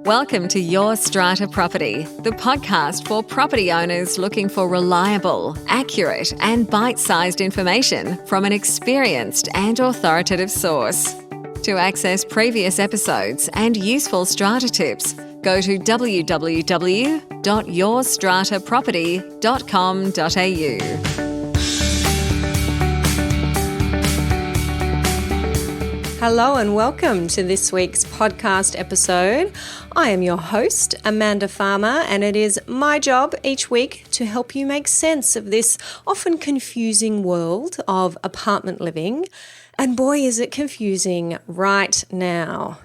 Welcome to Your Strata Property, the podcast for property owners looking for reliable, accurate, and bite-sized information from an experienced and authoritative source. To access previous episodes and useful strata tips, go to www.yourstrataproperty.com.au. Hello and welcome to this week's podcast episode. I am your host, Amanda Farmer, and it is my job each week to help you make sense of this often confusing world of apartment living. And boy, is it confusing right now.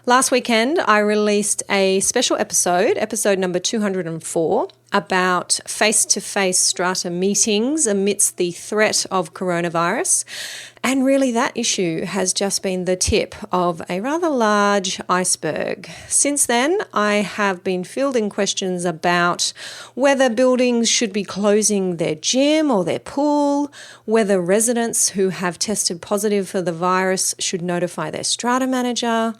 Last weekend, I released a special episode number 204, about face-to-face strata meetings amidst the threat of coronavirus. And really that issue has just been the tip of a rather large iceberg. Since then, I have been fielding questions about whether buildings should be closing their gym or their pool, whether residents who have tested positive for the virus should notify their strata manager,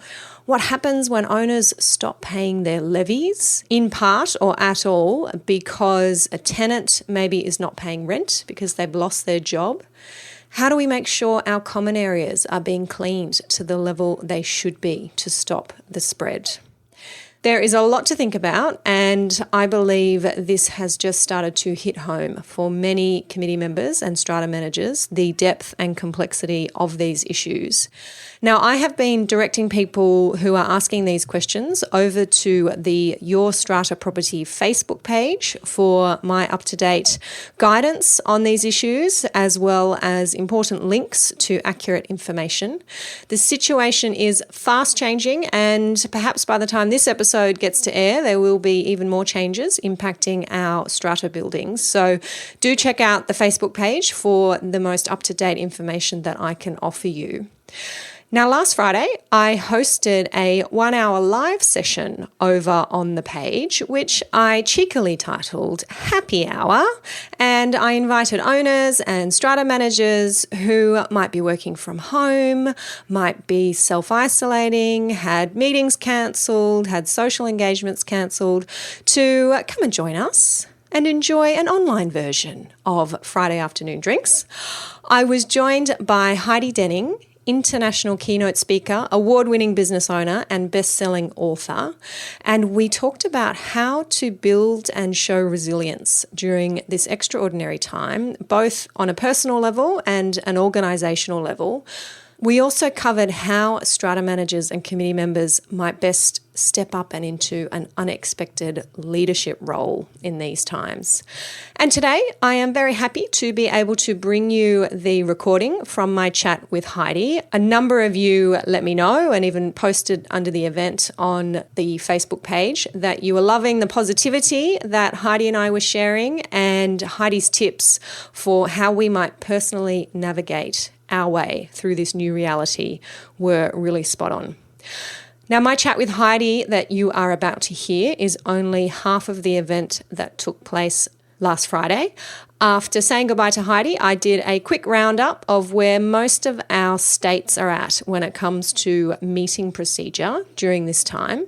what happens when owners stop paying their levies, in part or at all, because a tenant maybe is not paying rent because they've lost their job. How do we make sure our common areas are being cleaned to the level they should be to stop the spread? There is a lot to think about, and I believe this has just started to hit home for many committee members and strata managers, the depth and complexity of these issues. Now, I have been directing people who are asking these questions over to the Your Strata Property Facebook page for my up-to-date guidance on these issues, as well as important links to accurate information. The situation is fast changing, and perhaps by the time this episode gets to air, there will be even more changes impacting our strata buildings. So do check out the Facebook page for the most up-to-date information that I can offer you. Now, last Friday, I hosted a 1-hour live session over on the page, which I cheekily titled Happy Hour, and I invited owners and strata managers who might be working from home, might be self-isolating, had meetings cancelled, had social engagements cancelled, to come and join us and enjoy an online version of Friday afternoon drinks. I was joined by Heidi, international keynote speaker, award-winning business owner, and best-selling author. And we talked about how to build and show resilience during this extraordinary time, both on a personal level and an organisational level. We also covered how strata managers and committee members might best step up and into an unexpected leadership role in these times. And today, I am very happy to be able to bring you the recording from my chat with Heidi. A number of you let me know and even posted under the event on the Facebook page that you were loving the positivity that Heidi and I were sharing, and Heidi's tips for how we might personally navigate our way through this new reality were really spot on. Now, my chat with Heidi that you are about to hear is only half of the event that took place last Friday. After saying goodbye to Heidi, I did a quick roundup of where most of our states are at when it comes to meeting procedure during this time.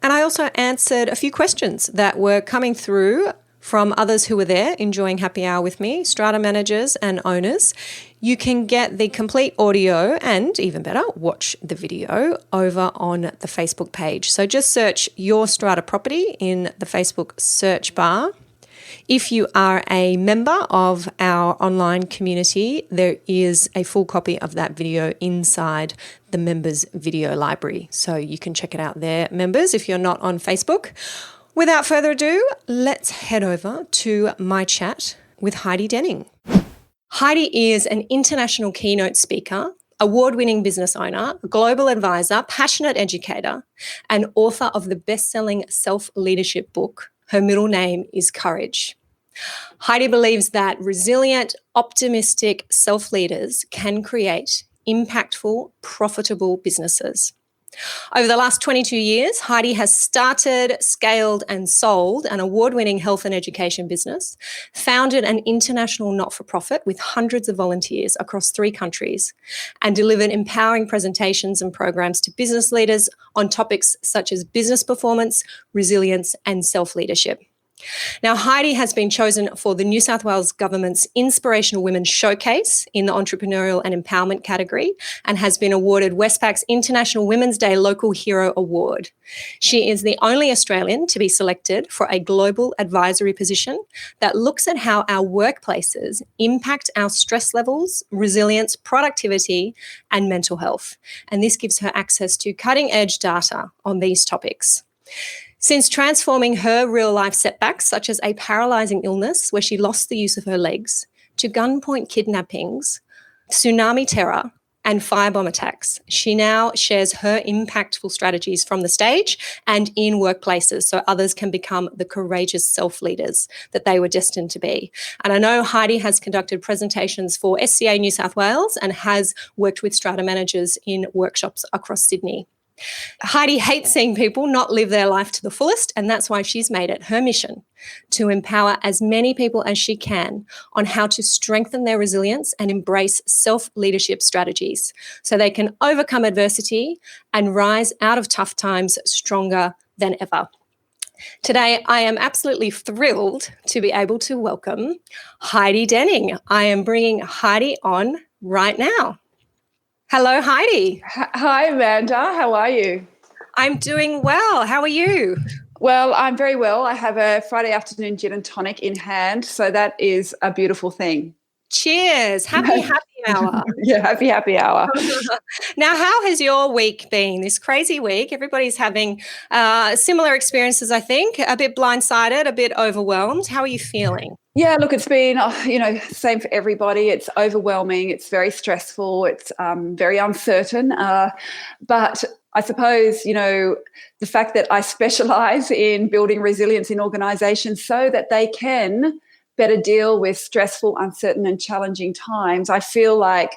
And I also answered a few questions that were coming through from others who were there enjoying happy hour with me, strata managers and owners. You can get the complete audio and, even better, watch the video over on the Facebook page. So just search Your Strata Property in the Facebook search bar. If you are a member of our online community, there is a full copy of that video inside the members' video library. So you can check it out there, members, if you're not on Facebook. Without further ado, let's head over to my chat with Heidi Denning. Heidi is an international keynote speaker, award-winning business owner, global advisor, passionate educator, and author of the best-selling self-leadership book. Her middle name is Courage. Heidi believes that resilient, optimistic self-leaders can create impactful, profitable businesses. Over the last 22 years, Heidi has started, scaled, and sold an award-winning health and education business, founded an international not-for-profit with hundreds of volunteers across 3 countries, and delivered empowering presentations and programs to business leaders on topics such as business performance, resilience, and self-leadership. Now, Heidi has been chosen for the New South Wales Government's Inspirational Women Showcase in the Entrepreneurial and Empowerment category and has been awarded Westpac's International Women's Day Local Hero Award. She is the only Australian to be selected for a global advisory position that looks at how our workplaces impact our stress levels, resilience, productivity, and mental health. And this gives her access to cutting-edge data on these topics. Since transforming her real-life setbacks, such as a paralysing illness where she lost the use of her legs, to gunpoint kidnappings, tsunami terror, and firebomb attacks, she now shares her impactful strategies from the stage and in workplaces so others can become the courageous self-leaders that they were destined to be. And I know Heidi has conducted presentations for SCA New South Wales and has worked with strata managers in workshops across Sydney. Heidi hates seeing people not live their life to the fullest, and that's why she's made it her mission to empower as many people as she can on how to strengthen their resilience and embrace self-leadership strategies so they can overcome adversity and rise out of tough times stronger than ever. Today, I am absolutely thrilled to be able to welcome Heidi Denning. I am bringing Heidi on right now. Hello, Heidi. Hi, Amanda. How are you? I'm doing well. How are you? Well, I'm very well. I have a Friday afternoon gin and tonic in hand, so that is a beautiful thing. Cheers. Happy hour. Yeah, happy hour. Now, how has your week been, this crazy week? Everybody's having similar experiences, I think, a bit blindsided, a bit overwhelmed. How are you feeling? Yeah, look, it's been, same for everybody. It's overwhelming. It's very stressful. It's very uncertain. But I suppose, the fact that I specialise in building resilience in organisations so that they can better deal with stressful, uncertain and challenging times, I feel like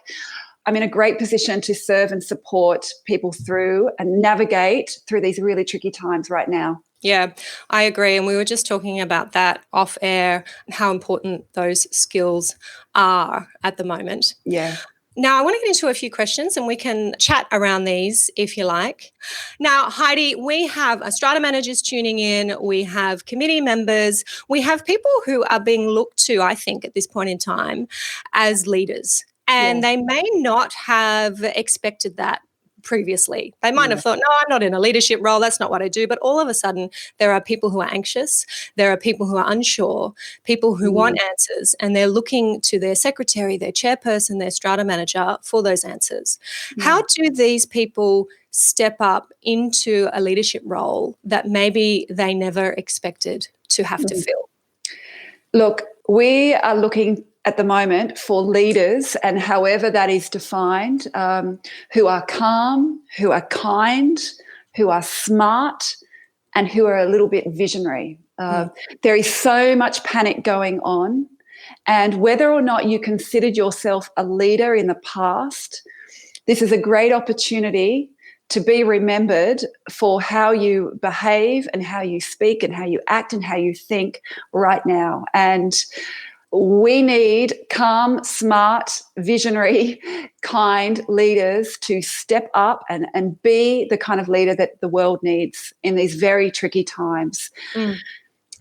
I'm in a great position to serve and support people through and navigate through these really tricky times right now. Yeah, I agree. And we were just talking about that off air, how important those skills are at the moment. Yeah. Now, I want to get into a few questions and we can chat around these if you like. Now, Heidi, we have strata managers tuning in. We have committee members. We have people who are being looked to, I think, at this point in time as leaders. And they may not have expected that previously. They might have thought, no, I'm not in a leadership role. That's not what I do. But all of a sudden, there are people who are anxious. There are people who are unsure, people who want answers, and they're looking to their secretary, their chairperson, their strata manager for those answers. How do these people step up into a leadership role that maybe they never expected to have to fill? Look, we are looking at the moment for leaders, and however that is defined, who are calm, who are kind, who are smart, and who are a little bit visionary. There is so much panic going on, and whether or not you considered yourself a leader in the past, this is a great opportunity to be remembered for how you behave and how you speak and how you act and how you think right now. And we need calm, smart, visionary, kind leaders to step up and be the kind of leader that the world needs in these very tricky times.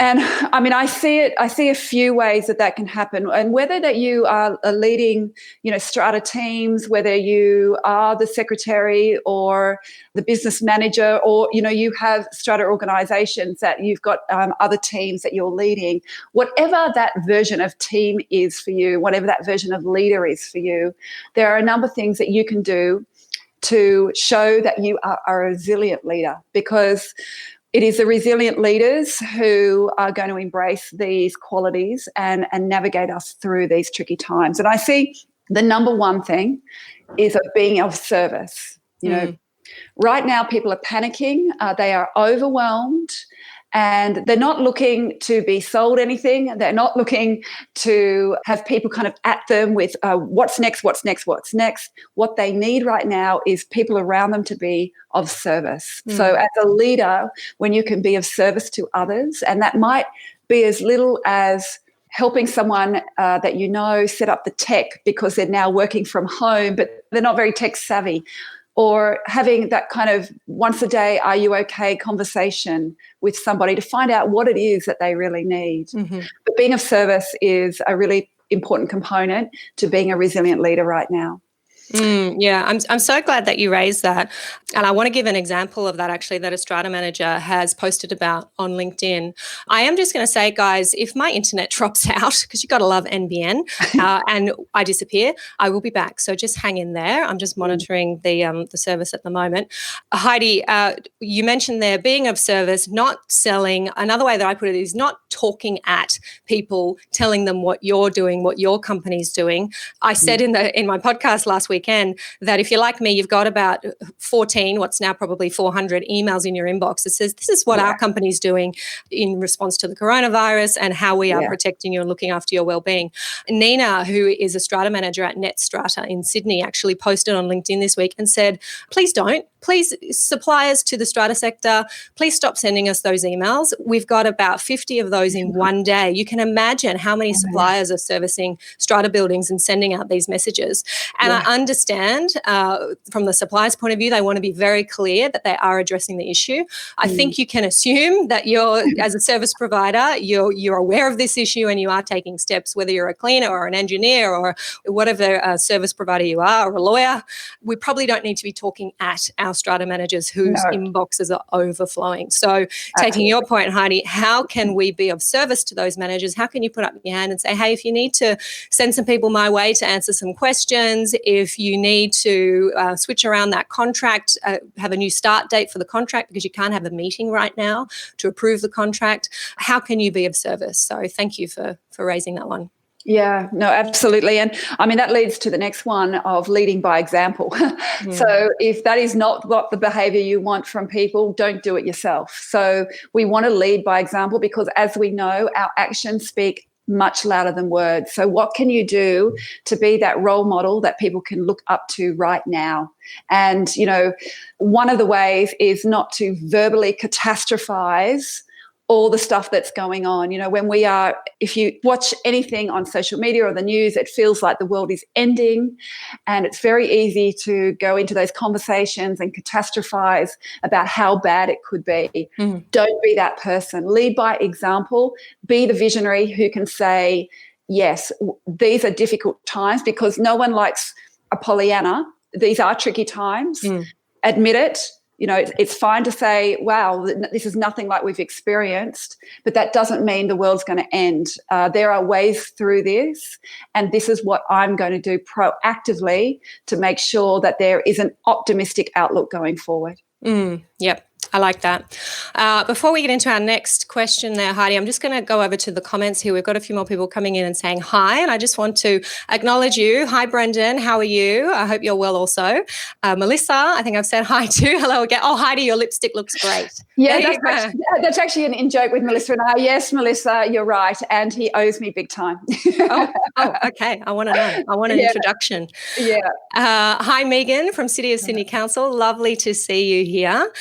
And I mean, I see a few ways that can happen. And whether that you are leading, strata teams, whether you are the secretary or the business manager, or, you have strata organisations that you've got other teams that you're leading, whatever that version of team is for you, whatever that version of leader is for you, there are a number of things that you can do to show that you are a resilient leader, because it is the resilient leaders who are going to embrace these qualities and navigate us through these tricky times. And I see the number one thing is of being of service. Right now people are panicking, they are overwhelmed, And they're not looking to be sold anything. They're not looking to have people kind of at them with what's next, what's next, what's next. What they need right now is people around them to be of service. So as a leader, when you can be of service to others, and that might be as little as helping someone that you know set up the tech because they're now working from home, but they're not very tech savvy, or having that kind of once a day, are you okay conversation with somebody to find out what it is that they really need. But being of service is a really important component to being a resilient leader right now. Yeah, I'm so glad that you raised that. And I want to give an example of that, actually, that a strata manager has posted about on LinkedIn. I am just going to say, guys, if my internet drops out, because you've got to love NBN, and I disappear, I will be back. So just hang in there. I'm just monitoring the service at the moment. Heidi, you mentioned there being of service, not selling. Another way that I put it is not talking at people, telling them what you're doing, what your company's doing. I said in my podcast last weekend that if you're like me, you've got about 14, what's now probably 400 emails in your inbox that says, this is what our company's doing in response to the coronavirus and how we are protecting you and looking after your well-being. Nina, who is a strata manager at Net Strata in Sydney, actually posted on LinkedIn this week and said, please don't. Please, suppliers to the strata sector, please stop sending us those emails. We've got about 50 of those in one day. You can imagine how many suppliers are servicing strata buildings and sending out these messages. And I understand from the supplier's point of view, they want to be very clear that they are addressing the issue. I think you can assume that you're, as a service provider, you're aware of this issue and you are taking steps, whether you're a cleaner or an engineer or whatever service provider you are, or a lawyer. We probably don't need to be talking at our strata managers whose inboxes are overflowing. So taking your point, Heidi, how can we be of service to those managers? How can you put up your hand and say, hey, if you need to send some people my way to answer some questions, if you need to switch around that contract, have a new start date for the contract because you can't have a meeting right now to approve the contract, how can you be of service? So thank you for raising that one. Yeah, no, absolutely. And I mean, that leads to the next one of leading by example. So if that is not what the behavior you want from people, don't do it yourself. So we want to lead by example because, as we know, our actions speak much louder than words. So what can you do to be that role model that people can look up to right now? And, you know, one of the ways is not to verbally catastrophize all the stuff that's going on. You know, if you watch anything on social media or the news, it feels like the world is ending, and it's very easy to go into those conversations and catastrophize about how bad it could be. Don't be that person. Lead by example. Be the visionary who can say, yes, these are difficult times, because no one likes a Pollyanna. These are tricky times. Admit it. You know, it's fine to say, wow, this is nothing like we've experienced, but that doesn't mean the world's going to end. There are ways through this, and this is what I'm going to do proactively to make sure that there is an optimistic outlook going forward. Yep. I like that. Before we get into our next question there, Heidi, I'm just going to go over to the comments here. We've got a few more people coming in and saying hi, and I just want to acknowledge you. Hi, Brendan. How are you? I hope you're well also. Melissa, I think I've said hi too. Hello again. Oh, Heidi, your lipstick looks great. Yeah, that's actually an in-joke with Melissa and I. Yes, Melissa, you're right. And he owes me big time. oh, okay. I want to know. I want an introduction. Yeah. Hi, Megan from City of Sydney Council. Lovely to see you here.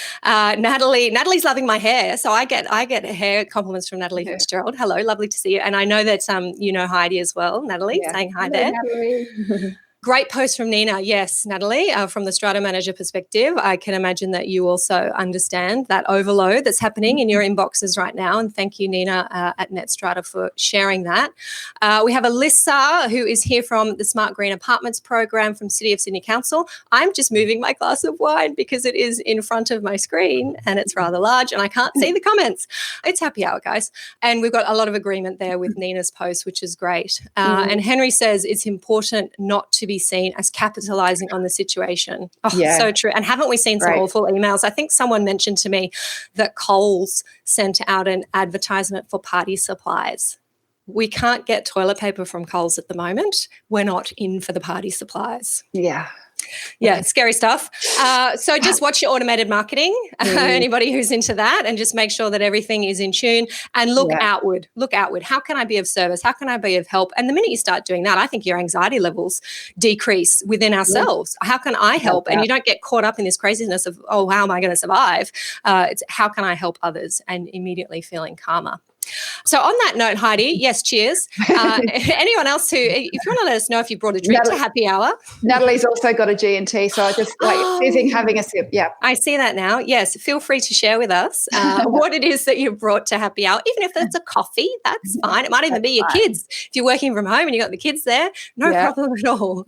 Natalie's loving my hair, so I get hair compliments from Natalie Fitzgerald. Hello, lovely to see you. And I know that you know Heidi as well, Natalie, saying hi. Hello, there. Natalie. Great post from Nina. Yes, Natalie, from the strata manager perspective, I can imagine that you also understand that overload that's happening in your inboxes right now. And thank you, Nina, at Net Strata for sharing that. We have Alyssa, who is here from the Smart Green Apartments program from City of Sydney Council. I'm just moving my glass of wine because it is in front of my screen and it's rather large and I can't see the comments. It's happy hour, guys. And we've got a lot of agreement there with Nina's post, which is great. And Henry says it's important not to be seen as capitalizing on the situation. So true. And haven't we seen some awful emails? I think someone mentioned to me that Coles sent out an advertisement for party supplies. We can't get toilet paper from Coles at the moment. We're not in for the party supplies. Yeah. Yeah, scary stuff. So just watch your automated marketing, anybody who's into that, and just make sure that everything is in tune and look outward. Look outward. How can I be of service? How can I be of help? And the minute you start doing that, I think your anxiety levels decrease within ourselves. How can I help? And you don't get caught up in this craziness of, oh, how am I going to survive? It's how can I help others, and immediately feeling calmer. So on that note, Heidi, yes, cheers. Anyone else if you want to let us know if you brought a drink to happy hour. Natalie's also got a G&T, so I just having a sip. Yeah. I see that now. Yes, feel free to share with us what it is that you brought to happy hour. Even if it's a coffee, that's fine. It might even be your kids. If you're working from home and you've got the kids there, no problem at all.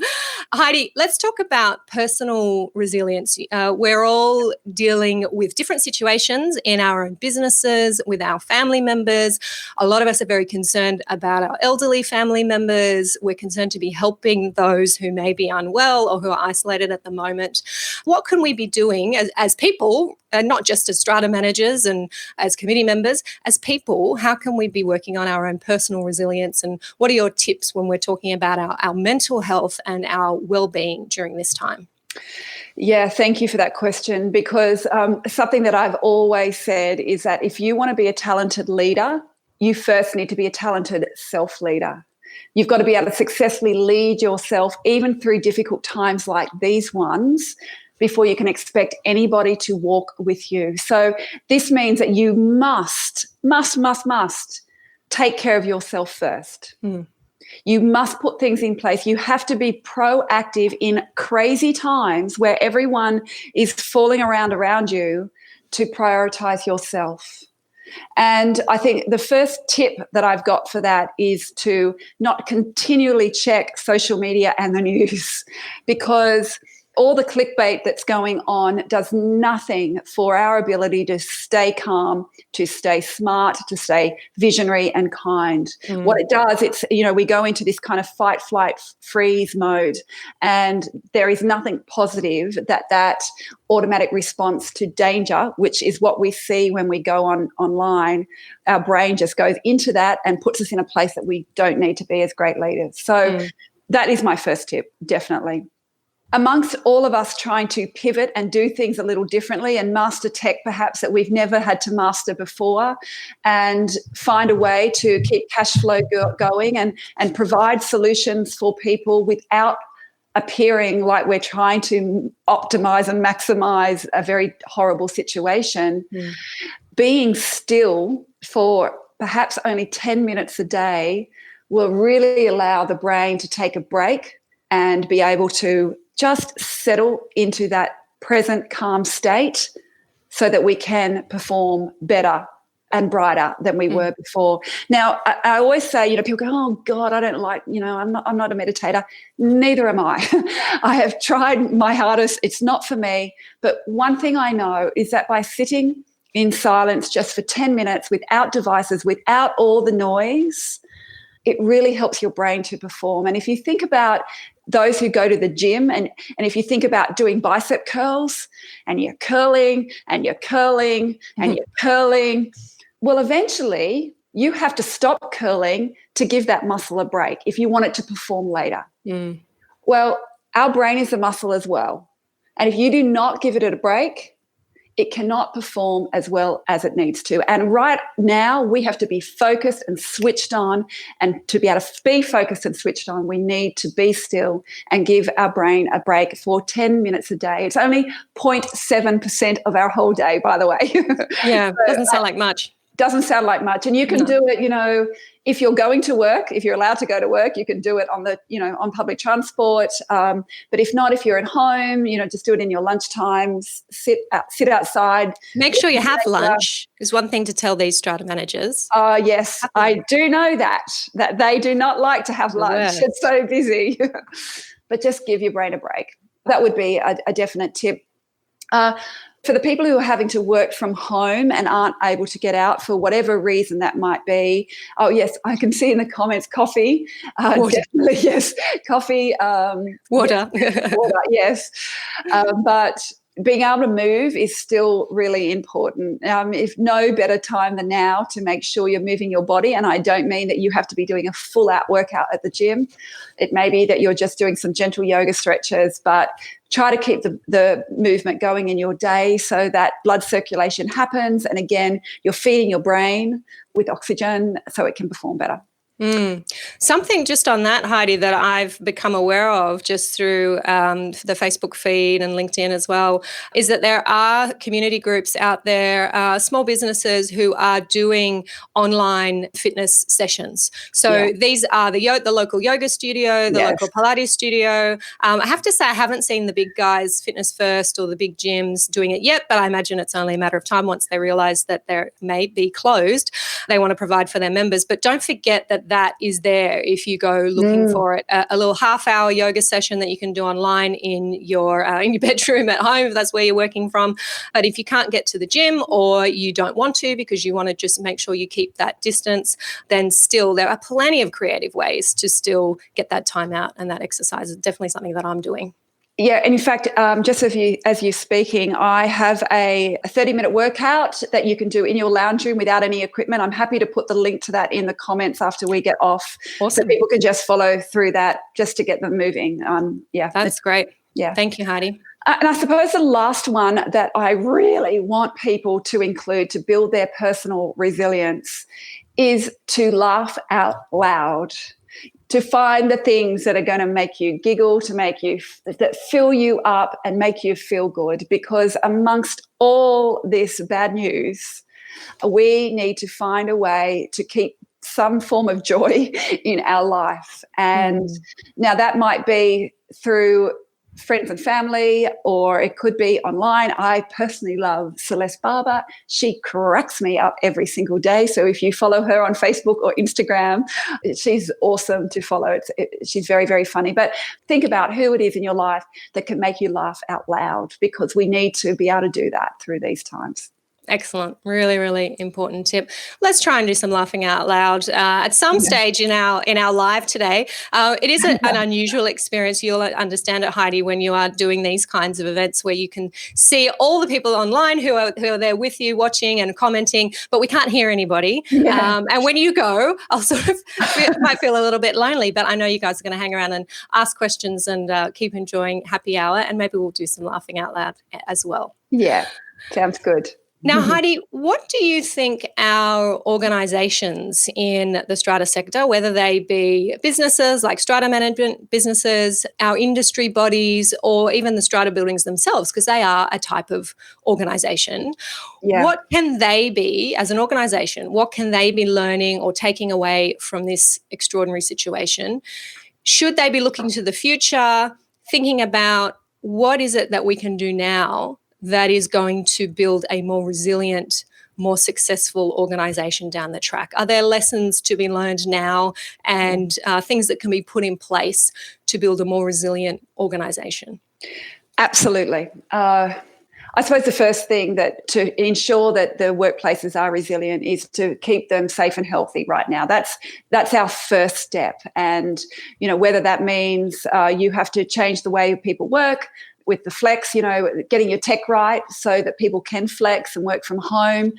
Heidi, let's talk about personal resilience. We're all dealing with different situations in our own businesses, with our family members. A lot of us are very concerned about our elderly family members. We're concerned to be helping those who may be unwell or who are isolated at the moment. What can we be doing as people, and not just as strata managers and as committee members, as people? How can we be working on our own personal resilience? And what are your tips when we're talking about our mental health and our well-being during this time? Yeah, thank you for that question, because something that I've always said is that if you want to be a talented leader, you first need to be a talented self-leader. You've got to be able to successfully lead yourself, even through difficult times like these ones, before you can expect anybody to walk with you. So this means that you must take care of yourself first. You must put things in place. You have to be proactive in crazy times where everyone is falling around you, to prioritize yourself. And I think the first tip that I've got for that is to not continually check social media and the news, because all the clickbait that's going on does nothing for our ability to stay calm, to stay smart, to stay visionary and kind. What it does, it's, we go into this kind of fight, flight, freeze mode, and there is nothing positive that automatic response to danger, which is what we see when we go online. Our brain just goes into that and puts us in a place that we don't need to be as great leaders. So that is my first tip, definitely. Amongst all of us trying to pivot and do things a little differently and master tech perhaps that we've never had to master before, and find a way to keep cash flow going and provide solutions for people without appearing like we're trying to optimize and maximize a very horrible situation, being still for perhaps only 10 minutes a day will really allow the brain to take a break and be able to just settle into that present calm state so that we can perform better and brighter than we were before. Now, I always say, people go, oh, God, I don't like, I'm not a meditator. Neither am I. I have tried my hardest. It's not for me. But one thing I know is that by sitting in silence just for 10 minutes without devices, without all the noise, it really helps your brain to perform. And if you think about those who go to the gym and if you think about doing bicep curls and you're curling and you're curling and you're curling, well, eventually you have to stop curling to give that muscle a break if you want it to perform later. Well, our brain is a muscle as well. And if you do not give it a break, it cannot perform as well as it needs to. And right now, we have to be focused and switched on. And to be able to be focused and switched on, we need to be still and give our brain a break for 10 minutes a day. It's only 0.7% of our whole day, by the way. Yeah, doesn't sound like much. Doesn't sound like much. And you can do it, if you're going to work, if you're allowed to go to work, you can do it on on public transport. But if not, if you're at home, just do it in your lunchtime, sit outside. Make sure you have lunch is one thing to tell these strata managers. Yes, I do know that they do not like to have lunch. It's so busy. But just give your brain a break. That would be a definite tip. For the people who are having to work from home and aren't able to get out for whatever reason that might be, oh, yes, I can see in the comments coffee. Definitely, yes, coffee. Water. Water, yes. But being able to move is still really important. If no better time than now to make sure you're moving your body. And I don't mean that you have to be doing a full-out workout at the gym. It may be that you're just doing some gentle yoga stretches, but try to keep the movement going in your day so that blood circulation happens. And again, you're feeding your brain with oxygen so it can perform better. Something just on that, Heidi, that I've become aware of just through the Facebook feed and LinkedIn as well, is that there are community groups out there, small businesses who are doing online fitness sessions. So these are the local yoga studio, the local Pilates studio. I have to say I haven't seen the big guys, Fitness First or the big gyms doing it yet, but I imagine it's only a matter of time once they realise that they may be closed. They want to provide for their members. But don't forget that is there if you go looking for it. A little half-hour yoga session that you can do online in your bedroom at home if that's where you're working from. But if you can't get to the gym or you don't want to because you want to just make sure you keep that distance, then still there are plenty of creative ways to still get that time out, and that exercise is definitely something that I'm doing. Yeah, and in fact, just as you're speaking, I have a 30-minute workout that you can do in your lounge room without any equipment. I'm happy to put the link to that in the comments after we get off. Awesome. So people can just follow through that just to get them moving. That's great. Yeah. Thank you, Heidi. And I suppose the last one that I really want people to include to build their personal resilience is to laugh out loud. To find the things that are going to make you giggle, that fill you up and make you feel good. Because amongst all this bad news, we need to find a way to keep some form of joy in our life. And now that might be through friends and family, or it could be online. I personally love Celeste Barber. She cracks me up every single day. So if you follow her on Facebook or Instagram, she's awesome to follow. She's very, very funny. But think about who it is in your life that can make you laugh out loud, because we need to be able to do that through these times. Excellent. Really, really important tip. Let's try and do some laughing out loud at some stage in our live today. It is an unusual experience. You'll understand it, Heidi, when you are doing these kinds of events where you can see all the people online who are there with you, watching and commenting, but we can't hear anybody. Yeah. And when you go, I'll sort of might feel a little bit lonely, but I know you guys are going to hang around and ask questions and keep enjoying happy hour, and maybe we'll do some laughing out loud as well. Yeah, sounds good. Now, Heidi, what do you think our organisations in the strata sector, whether they be businesses like strata management businesses, our industry bodies, or even the strata buildings themselves, because they are a type of organisation, what can they be, as an organisation, what can they be learning or taking away from this extraordinary situation? Should they be looking to the future, thinking about what is it that we can do now that is going to build a more resilient, more successful organisation down the track? Are there lessons to be learned now and things that can be put in place to build a more resilient organisation? Absolutely. I suppose the first thing that to ensure that the workplaces are resilient is to keep them safe and healthy right now. That's our first step. And, whether that means you have to change the way people work, with the flex, getting your tech right so that people can flex and work from home.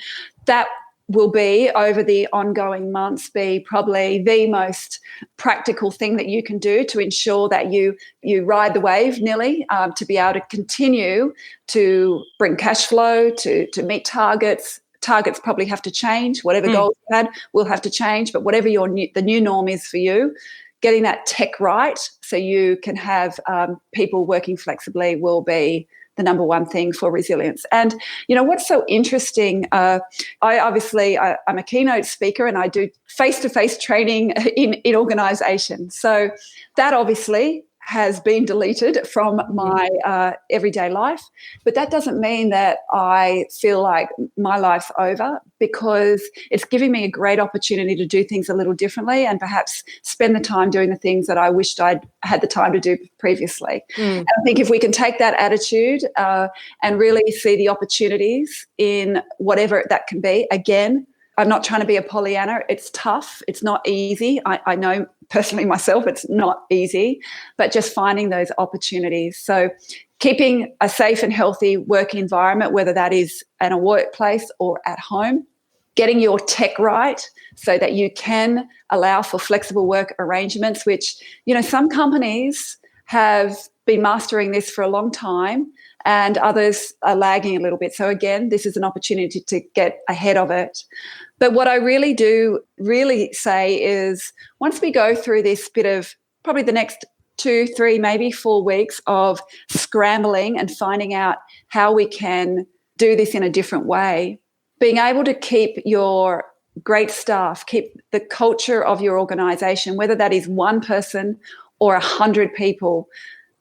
That will be, over the ongoing months, be probably the most practical thing that you can do to ensure that you ride the wave nearly, to be able to continue to bring cash flow, to meet targets. Targets probably have to change. Whatever goals you had will have to change, but whatever the new norm is for you, getting that tech right so you can have people working flexibly will be the number one thing for resilience. And, what's so interesting, I'm a keynote speaker and I do face-to-face training in organisations. So that obviously has been deleted from my everyday life. But that doesn't mean that I feel like my life's over, because it's giving me a great opportunity to do things a little differently and perhaps spend the time doing the things that I wished I'd had the time to do previously. And I think if we can take that attitude and really see the opportunities in whatever that can be, again, I'm not trying to be a Pollyanna. It's tough. It's not easy. I know personally myself, it's not easy, but just finding those opportunities. So keeping a safe and healthy working environment, whether that is in a workplace or at home, getting your tech right so that you can allow for flexible work arrangements, which, some companies have been mastering this for a long time and others are lagging a little bit. So again, this is an opportunity to get ahead of it. But what I really say is, once we go through this bit of probably the next 2, 3, maybe 4 weeks of scrambling and finding out how we can do this in a different way, being able to keep your great staff, keep the culture of your organisation, whether that is one person or 100 people,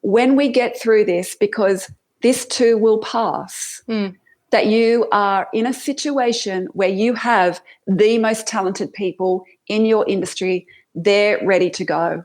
when we get through this, because this too will pass, that you are in a situation where you have the most talented people in your industry, they're ready to go.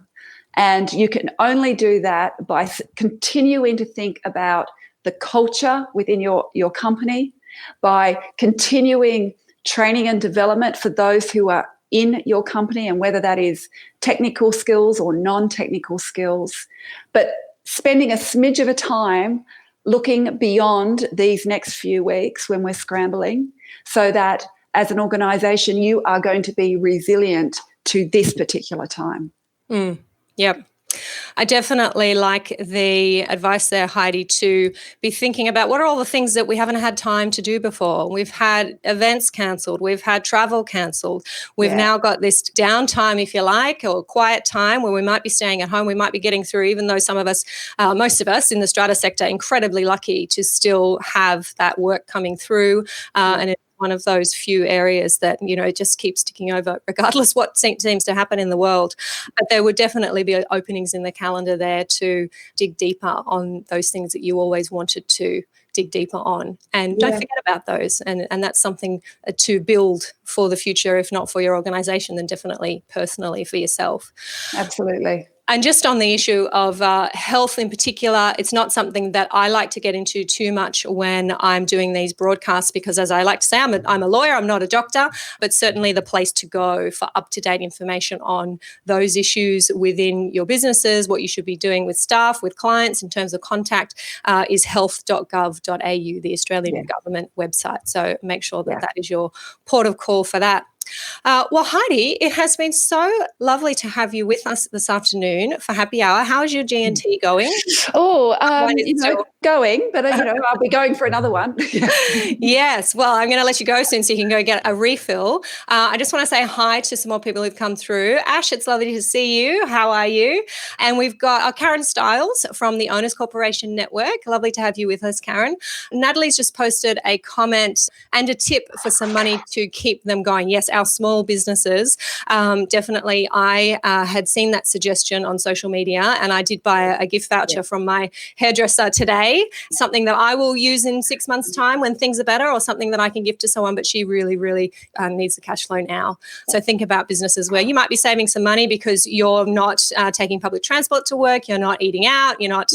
And you can only do that by continuing to think about the culture within your company, by continuing training and development for those who are in your company, and whether that is technical skills or non-technical skills, but spending a smidge of a time looking beyond these next few weeks when we're scrambling, so that as an organisation you are going to be resilient to this particular time. Yep. I definitely like the advice there, Heidi, to be thinking about what are all the things that we haven't had time to do before. We've had events cancelled. We've had travel cancelled. We've now got this downtime, if you like, or quiet time where we might be staying at home. We might be getting through, even though some of us, most of us in the strata sector, incredibly lucky to still have that work coming through. And it's one of those few areas that, just keeps ticking over, regardless what seems to happen in the world. But there would definitely be openings in the calendar there to dig deeper on those things that you always wanted to dig deeper on. And don't forget about those. And that's something to build for the future, if not for your organisation, then definitely personally for yourself. Absolutely. And just on the issue of health in particular, it's not something that I like to get into too much when I'm doing these broadcasts, because as I like to say, I'm a lawyer, I'm not a doctor, but certainly the place to go for up-to-date information on those issues within your businesses, what you should be doing with staff, with clients in terms of contact, is health.gov.au, the Australian government website. So make sure that is your port of call for that. Well, Heidi, it has been so lovely to have you with us this afternoon for Happy Hour. How is your G&T going? Going, but I'll be going for another one. Yes. Well, I'm going to let you go soon so you can go get a refill. I just want to say hi to some more people who've come through. Ash, it's lovely to see you. How are you? And we've got Karen Stiles from the Owners Corporation Network. Lovely to have you with us, Karen. Natalie's just posted a comment and a tip for some money to keep them going. Yes, our small businesses. Definitely, I had seen that suggestion on social media, and I did buy a gift voucher from my hairdresser today, something that I will use in 6 months' time when things are better, or something that I can give to someone, but she really, really needs the cash flow now. So think about businesses where you might be saving some money because you're not taking public transport to work, you're not eating out, you're not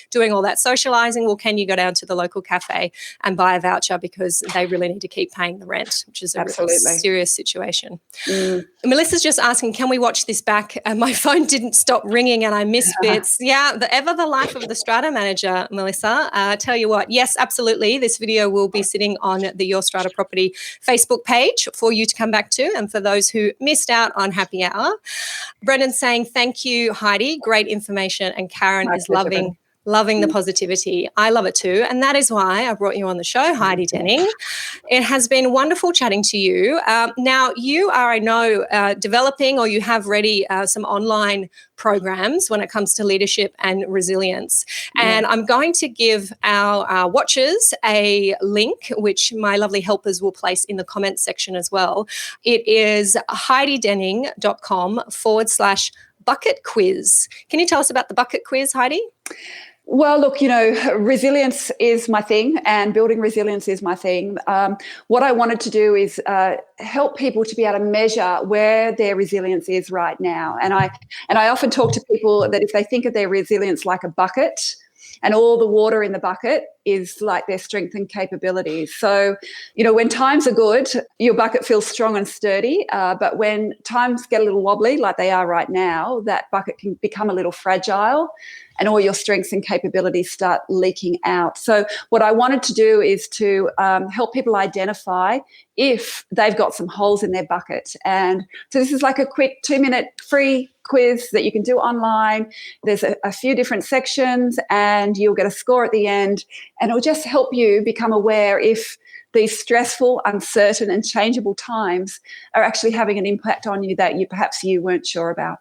doing all that socialising. Well, can you go down to the local cafe and buy a voucher because they really need to keep paying the rent, which is a really serious situation. Melissa's just asking, can we watch this back? My phone didn't stop ringing and I missed bits. The life of the strata manager, Melissa. Tell you what, yes, absolutely. This video will be sitting on the Your Strata Property Facebook page for you to come back to, and for those who missed out on Happy Hour. Brendan's saying, thank you, Heidi. Great information. And Karen is loving the positivity. I love it too. And that is why I brought you on the show, Heidi Denning. It has been wonderful chatting to you. Now, you are, I know, developing, or you have ready some online programs when it comes to leadership and resilience. And I'm going to give our watchers a link, which my lovely helpers will place in the comments section as well. It is heididenning.com/bucket quiz. Can you tell us about the bucket quiz, Heidi? Well, look, resilience is my thing, and building resilience is my thing. What I wanted to do is help people to be able to measure where their resilience is right now. And I often talk to people that if they think of their resilience like a bucket, and all the water in the bucket is like their strength and capabilities. So, when times are good, your bucket feels strong and sturdy. But when times get a little wobbly, like they are right now, that bucket can become a little fragile and all your strengths and capabilities start leaking out. So what I wanted to do is to help people identify if they've got some holes in their bucket. And so this is like a quick 2-minute free quiz that you can do online. There's a few different sections and you'll get a score at the end, and it'll just help you become aware if these stressful, uncertain and changeable times are actually having an impact on you that perhaps you weren't sure about.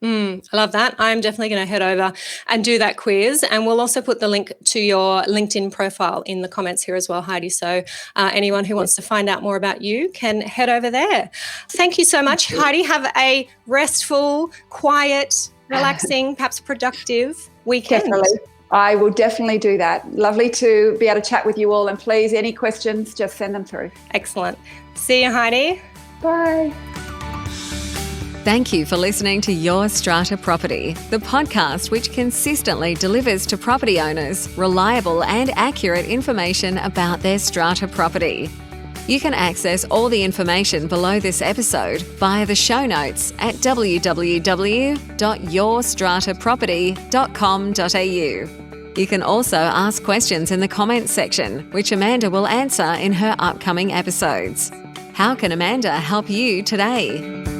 I love that. I'm definitely going to head over and do that quiz. And we'll also put the link to your LinkedIn profile in the comments here as well, Heidi. So anyone who wants to find out more about you can head over there. Thank you so much, Heidi. Have a restful, quiet, relaxing, perhaps productive weekend. Definitely. I will definitely do that. Lovely to be able to chat with you all. And please, any questions, just send them through. Excellent. See you, Heidi. Bye. Thank you for listening to Your Strata Property, the podcast which consistently delivers to property owners reliable and accurate information about their strata property. You can access all the information below this episode via the show notes at www.yourstrataproperty.com.au. You can also ask questions in the comments section, which Amanda will answer in her upcoming episodes. How can Amanda help you today?